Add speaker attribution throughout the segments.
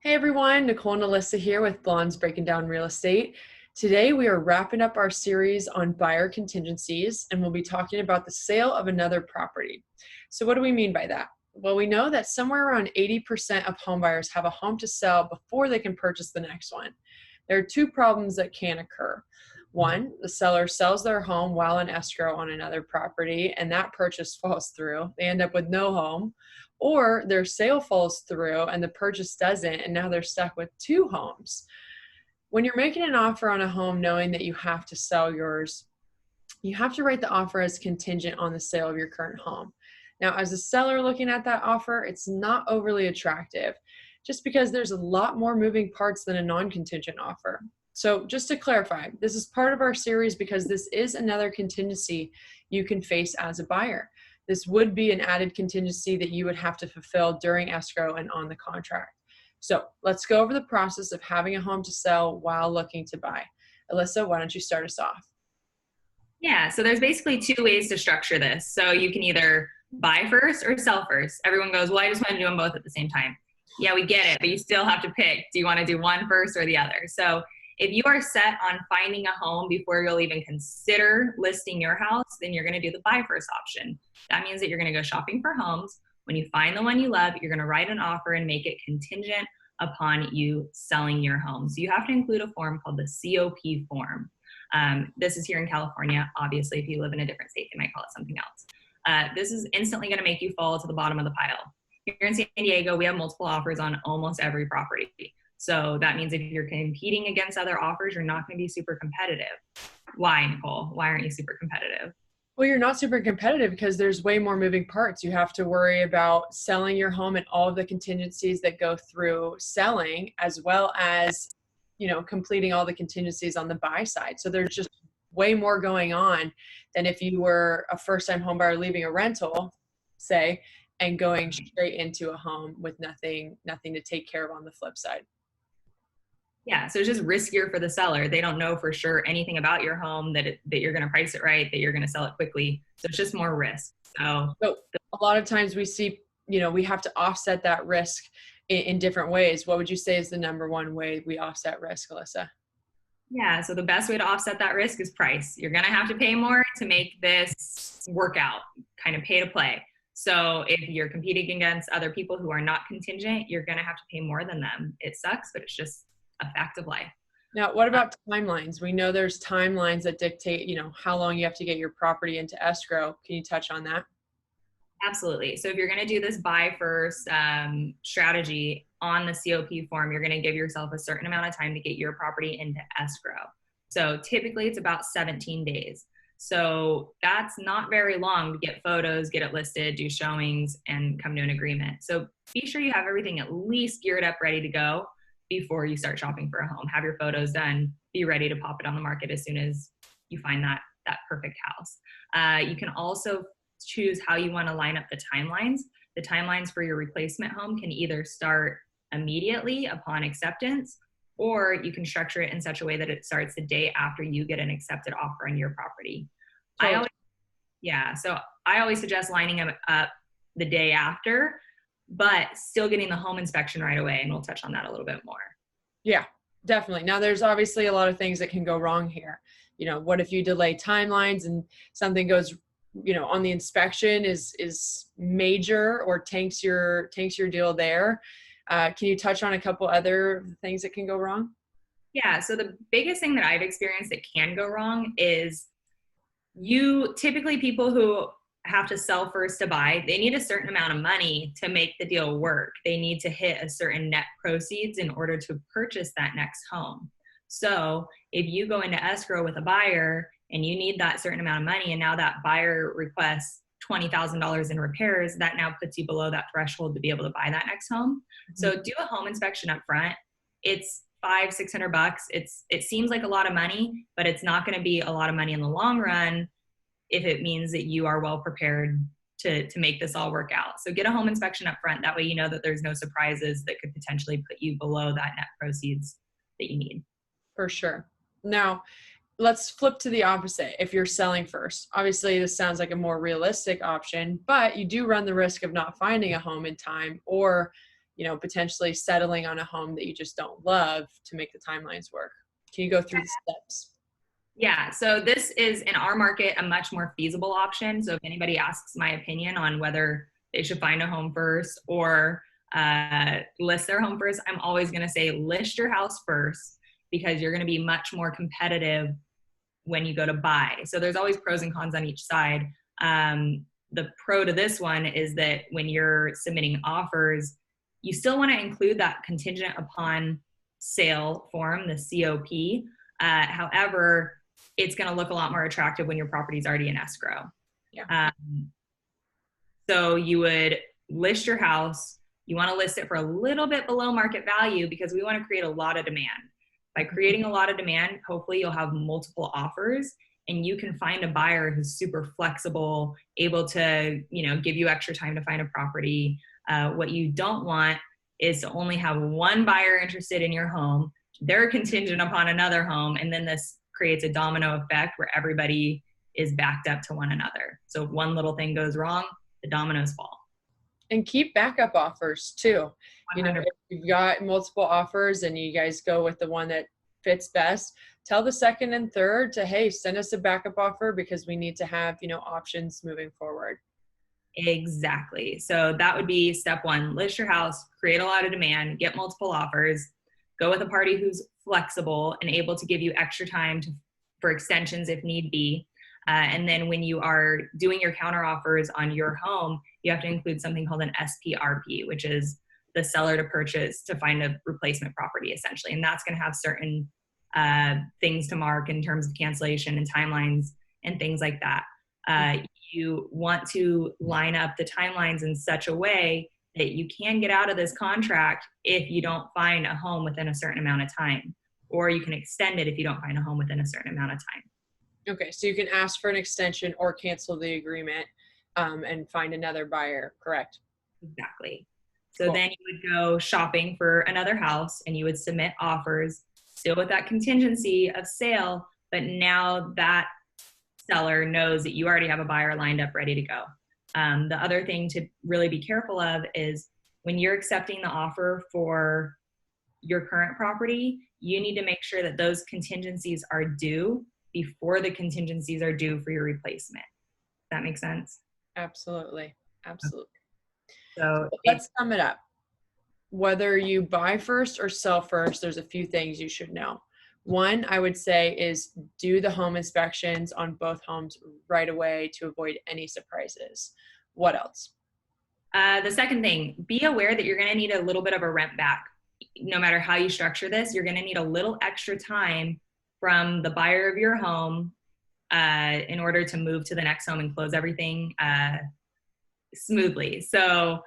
Speaker 1: Hey everyone, Nicole and Alyssa here with Blondes Breaking Down Real Estate. Today we are wrapping up our series on buyer contingencies and we'll be talking about the sale of another property. So what do we mean by that? Well, we know that somewhere around 80% of home buyers have a home to sell before they can purchase the next one. There are two problems that can occur. One, the seller sells their home while in escrow on another property and that purchase falls through. They end up with no home. Or their sale falls through and the purchase doesn't, and now they're stuck with two homes. When you're making an offer on a home knowing that you have to sell yours, you have to write the offer as contingent on the sale of your current home. Now, as a seller looking at that offer, it's not overly attractive just because there's a lot more moving parts than a non-contingent offer. So just to clarify, this is part of our series because this is another contingency you can face as a buyer. This would be an added contingency that you would have to fulfill during escrow and on the contract. So let's go over the process of having a home to sell while looking to buy. Alyssa, why don't you start us off?
Speaker 2: Yeah, so there's basically two ways to structure this. So you can either buy first or sell first. Everyone goes, well, I just want to do them both at the same time. Yeah, we get it, but you still have to pick. Do you want to do one first or the other? So if you are set on finding a home before you'll even consider listing your house, then you're going to do the buy first option. That means that you're going to go shopping for homes. When you find the one you love, you're going to write an offer and make it contingent upon you selling your home. So you have to include a form called the COP form. This is here in California. Obviously, if you live in a different state, they might call it something else. This is instantly going to make you fall to the bottom of the pile. Here in San Diego, we have multiple offers on almost every property. So that means if you're competing against other offers, you're not going to be super competitive. Why, Nicole? Why aren't you super competitive?
Speaker 1: Well, you're not super competitive because there's way more moving parts. You have to worry about selling your home and all of the contingencies that go through selling, as well as, completing all the contingencies on the buy side. So there's just way more going on than if you were a first-time home buyer leaving a rental, say, and going straight into a home with nothing to take care of on the flip side.
Speaker 2: Yeah, so it's just riskier for the seller. They don't know for sure anything about your home, that you're going to price it right, that you're going to sell it quickly. So it's just more risk. So
Speaker 1: a lot of times we see, we have to offset that risk in different ways. What would you say is the number one way we offset risk, Alyssa?
Speaker 2: Yeah, so the best way to offset that risk is price. You're going to have to pay more to make this work out, kind of pay to play. So if you're competing against other people who are not contingent, you're going to have to pay more than them. It sucks, but it's just a fact of life.
Speaker 1: Now, what about timelines? We know there's timelines that dictate, how long you have to get your property into escrow. Can you touch on that?
Speaker 2: Absolutely. So if you're going to do this buy first strategy on the COP form, you're going to give yourself a certain amount of time to get your property into escrow. So typically it's about 17 days. So that's not very long to get photos, get it listed, do showings, and come to an agreement. So be sure you have everything at least geared up, ready to go before you start shopping for a home. Have your photos done, be ready to pop it on the market as soon as you find that perfect house. You can also choose how you want to line up the timelines. The timelines for your replacement home can either start immediately upon acceptance, or you can structure it in such a way that it starts the day after you get an accepted offer on your property. So I always suggest lining them up the day after, but still getting the home inspection right away. And we'll touch on that a little bit more.
Speaker 1: Yeah, definitely. Now there's obviously a lot of things that can go wrong here. What if you delay timelines and something goes, on the inspection is major or tanks your deal there? Can you touch on a couple other things that can go wrong?
Speaker 2: Yeah. So the biggest thing that I've experienced that can go wrong is typically people who have to sell first to buy, they need a certain amount of money to make the deal work. They need to hit a certain net proceeds in order to purchase that next home. So if you go into escrow with a buyer and you need that certain amount of money, and now that buyer requests $20,000 in repairs, that now puts you below that threshold to be able to buy that next home. Mm-hmm. So do a home inspection up front. It's $500-$600. It seems like a lot of money, but it's not going to be a lot of money in the long run if it means that you are well prepared to make this all work out. So get a home inspection up front. That way you know that there's no surprises that could potentially put you below that net proceeds that you need.
Speaker 1: For sure. Now, let's flip to the opposite. If you're selling first, obviously this sounds like a more realistic option, but you do run the risk of not finding a home in time, or potentially settling on a home that you just don't love to make the timelines work. Can you go through the steps?
Speaker 2: Yeah, so this is in our market a much more feasible option. So if anybody asks my opinion on whether they should find a home first or list their home first, I'm always going to say list your house first, because you're going to be much more competitive when you go to buy. So there's always pros and cons on each side. The pro to this one is that when you're submitting offers, you still want to include that contingent upon sale form, the COP. However, it's going to look a lot more attractive when your property is already in escrow.
Speaker 1: Yeah.
Speaker 2: So you would list your house. You want to list it for a little bit below market value, because we want to create a lot of demand. By creating a lot of demand, hopefully you'll have multiple offers and you can find a buyer who's super flexible, able to, give you extra time to find a property. What you don't want is to only have one buyer interested in your home. They're contingent upon another home, and then this creates a domino effect where everybody is backed up to one another. So if one little thing goes wrong, the dominoes fall.
Speaker 1: And keep backup offers too.
Speaker 2: 100%.
Speaker 1: If you've got multiple offers and you guys go with the one that fits best, tell the second and third to, hey, send us a backup offer, because we need to have, options moving forward.
Speaker 2: Exactly. So that would be step one. List your house, create a lot of demand, get multiple offers, go with a party who's flexible and able to give you extra time for extensions if need be. And then when you are doing your counter offers on your home, you have to include something called an SPRP, which is the seller to purchase to find a replacement property, essentially. And that's going to have certain things to mark in terms of cancellation and timelines and things like that. You want to line up the timelines in such a way that you can get out of this contract if you don't find a home within a certain amount of time, or you can extend it if you don't find a home within a certain amount of time.
Speaker 1: Okay, so you can ask for an extension or cancel the agreement and find another buyer, correct?
Speaker 2: Exactly. So
Speaker 1: Cool.
Speaker 2: then you would go shopping for another house and you would submit offers, still with that contingency of sale, but now that seller knows that you already have a buyer lined up ready to go. The other thing to really be careful of is when you're accepting the offer for your current property, you need to make sure that those contingencies are due before the contingencies are due for your replacement. Does that make sense?
Speaker 1: Absolutely. Absolutely.
Speaker 2: So
Speaker 1: let's sum it up. Whether you buy first or sell first, there's a few things you should know. One, I would say, is do the home inspections on both homes right away to avoid any surprises. What else?
Speaker 2: The second thing, be aware that you're going to need a little bit of a rent back. No matter how you structure this, you're going to need a little extra time from the buyer of your home in order to move to the next home and close everything smoothly. So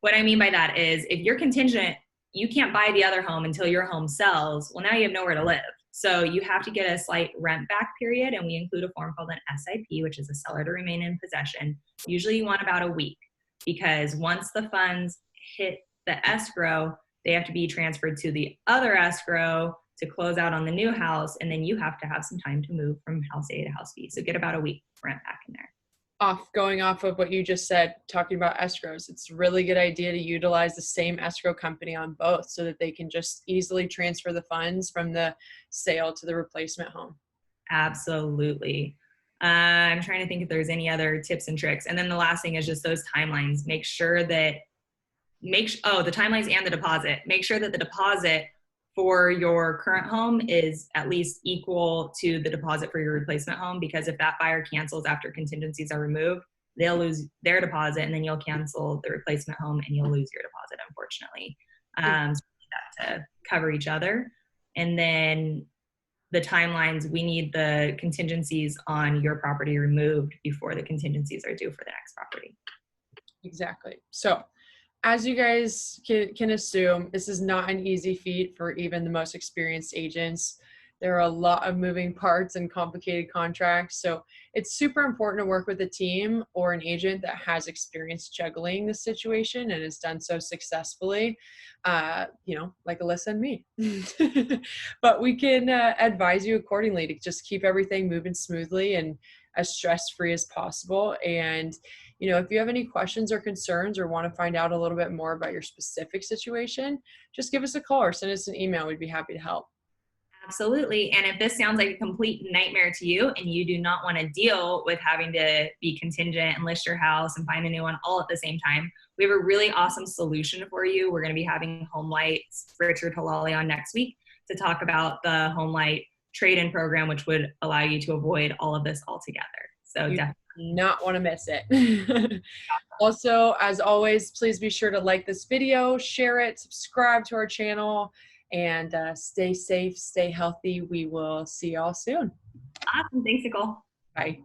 Speaker 2: what I mean by that is if you're contingent, you can't buy the other home until your home sells. Well, now you have nowhere to live. So you have to get a slight rent back period, and we include a form called an SIP, which is a seller to remain in possession. Usually you want about a week, because once the funds hit the escrow, they have to be transferred to the other escrow to close out on the new house, and then you have to have some time to move from house A to house B. So get about a week rent back in there.
Speaker 1: Going off of what you just said, talking about escrows, it's a really good idea to utilize the same escrow company on both so that they can just easily transfer the funds from the sale to the replacement home.
Speaker 2: Absolutely. I'm trying to think if there's any other tips and tricks. And then the last thing is just those timelines. Make sure that the timelines and the deposit. Make sure that the deposit for your current home is at least equal to the deposit for your replacement home, because if that buyer cancels after contingencies are removed, they'll lose their deposit, and then you'll cancel the replacement home and you'll lose your deposit, unfortunately. So that to cover each other. And then the timelines, we need the contingencies on your property removed before the contingencies are due for the next property.
Speaker 1: Exactly. So as you guys can assume, this is not an easy feat for even the most experienced agents. There are a lot of moving parts and complicated contracts. So it's super important to work with a team or an agent that has experience juggling the situation and has done so successfully, like Alyssa and me. But we can advise you accordingly to just keep everything moving smoothly and as stress-free as possible. And, you know, if you have any questions or concerns or want to find out a little bit more about your specific situation, just give us a call or send us an email. We'd be happy to help.
Speaker 2: Absolutely. And if this sounds like a complete nightmare to you and you do not want to deal with having to be contingent and list your house and find a new one all at the same time, we have a really awesome solution for you. We're going to be having HomeLight's Richard Halali on next week to talk about the HomeLight trade-in program, which would allow you to avoid all of this altogether. So
Speaker 1: You
Speaker 2: definitely.
Speaker 1: do not want to miss it. Also, as always, please be sure to like this video, share it, subscribe to our channel, and stay safe, stay healthy. We will see y'all soon.
Speaker 2: Awesome. Thanks, Nicole.
Speaker 1: Bye.